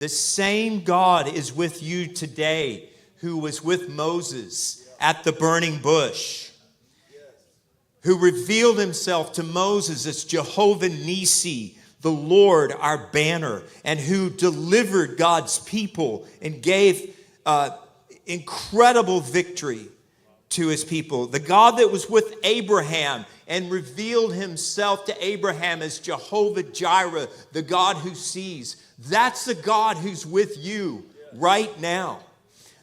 The same God is with you today who was with Moses at the burning bush, who revealed himself to Moses as Jehovah Nissi, the Lord, our banner, and who delivered God's people and gave incredible victory to his people. The God that was with Abraham and revealed himself to Abraham as Jehovah Jireh, the God who sees. That's the God who's with you right now.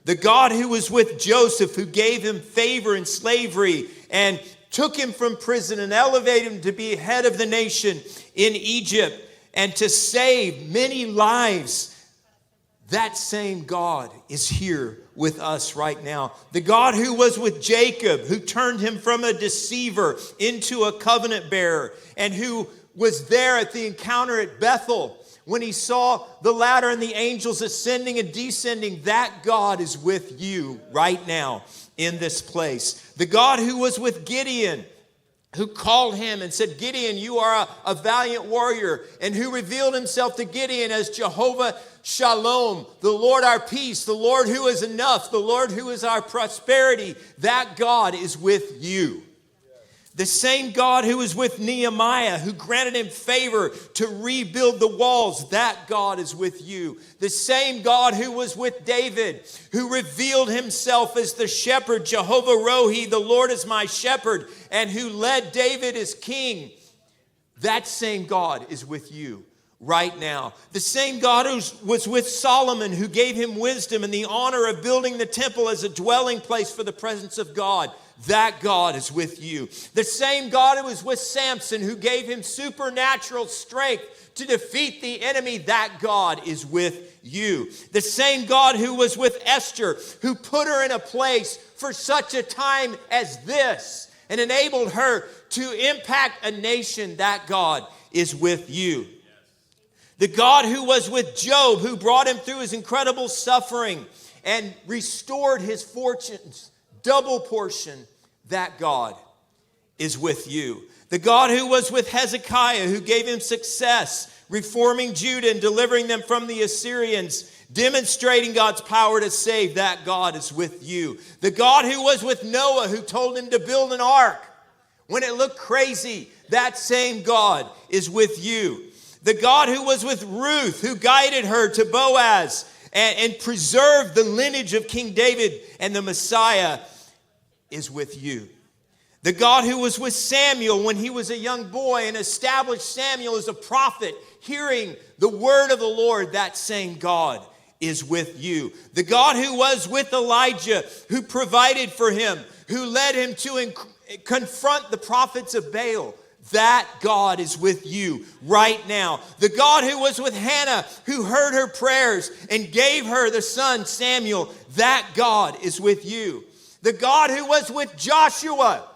The God who was with Joseph, who gave him favor in slavery and took him from prison and elevated him to be head of the nation in Egypt and to save many lives. That same God is here with us right now. The God who was with Jacob, who turned him from a deceiver into a covenant bearer, and who was there at the encounter at Bethel when he saw the ladder and the angels ascending and descending. That God is with you right now in this place. The God who was with Gideon, who called him and said, Gideon, you are a valiant warrior, and who revealed himself to Gideon as Jehovah Shalom, the Lord our peace, the Lord who is enough, the Lord who is our prosperity. That God is with you. The same God who was with Nehemiah, who granted him favor to rebuild the walls, that God is with you. The same God who was with David, who revealed himself as the shepherd, Jehovah Rohi, the Lord is my shepherd, and who led David as king, that same God is with you right now. The same God who was with Solomon, who gave him wisdom and the honor of building the temple as a dwelling place for the presence of God, that God is with you. The same God who was with Samson, who gave him supernatural strength to defeat the enemy, that God is with you. The same God who was with Esther, who put her in a place for such a time as this and enabled her to impact a nation, that God is with you. The God who was with Job, who brought him through his incredible suffering and restored his fortunes, double portion, that God is with you. The God who was with Hezekiah, who gave him success, reforming Judah and delivering them from the Assyrians, demonstrating God's power to save, that God is with you. The God who was with Noah, who told him to build an ark when it looked crazy, that same God is with you. The God who was with Ruth, who guided her to Boaz and preserved the lineage of King David and the Messiah, is with you. The God who was with Samuel when he was a young boy and established Samuel as a prophet, hearing the word of the Lord, that same God is with you. The God who was with Elijah, who provided for him, who led him to confront the prophets of Baal, that God is with you right now. The God who was with Hannah, who heard her prayers and gave her the son Samuel, that God is with you. The God who was with Joshua,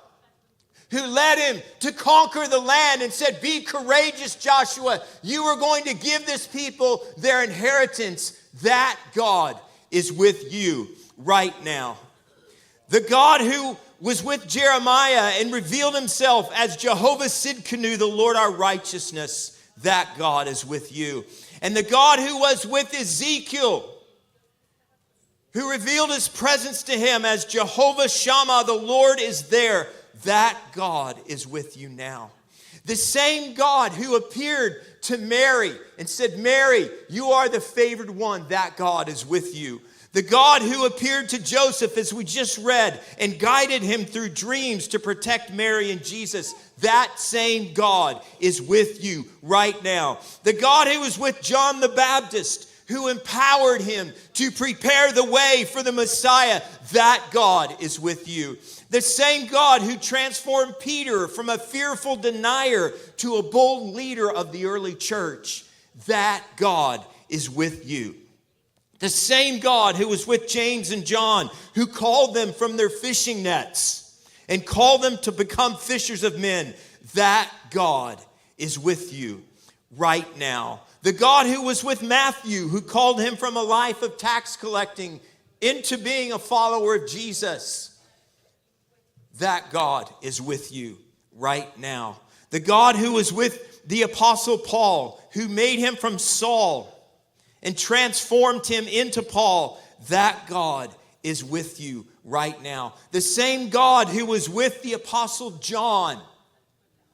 who led him to conquer the land and said, be courageous, Joshua. You are going to give this people their inheritance. That God is with you right now. The God who was with Jeremiah and revealed himself as Jehovah Sidkenu, the Lord our righteousness, that God is with you. And the God who was with Ezekiel, who revealed his presence to him as Jehovah Shammah, the Lord is there, that God is with you now. The same God who appeared to Mary and said, Mary, you are the favored one, that God is with you. The God who appeared to Joseph, as we just read, and guided him through dreams to protect Mary and Jesus, that same God is with you right now. The God who was with John the Baptist, who empowered him to prepare the way for the Messiah, that God is with you. The same God who transformed Peter from a fearful denier to a bold leader of the early church, that God is with you. The same God who was with James and John, who called them from their fishing nets and called them to become fishers of men, that God is with you right now. The God who was with Matthew, who called him from a life of tax collecting into being a follower of Jesus, that God is with you right now. The God who was with the Apostle Paul, who made him from Saul and transformed him into Paul, that God is with you right now. The same God who was with the Apostle John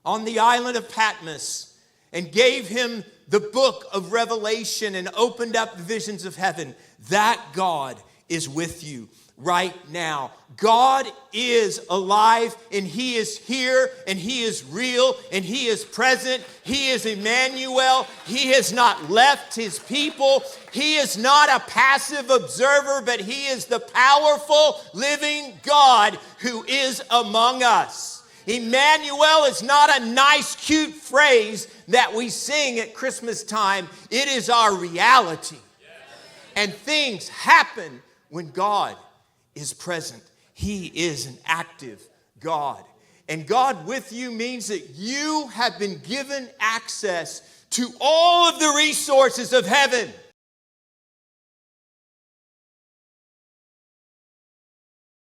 on the island of Patmos and gave him the book of Revelation and opened up the visions of heaven, that God is with you right now. God is alive, and he is here, and he is real, and he is present. He is Emmanuel. He has not left his people. He is not a passive observer, but he is the powerful, living God who is among us. Emmanuel is not a nice, cute phrase that we sing at Christmas time. It is our reality. And things happen when God is present. He is an active God. And God with you means that you have been given access to all of the resources of heaven.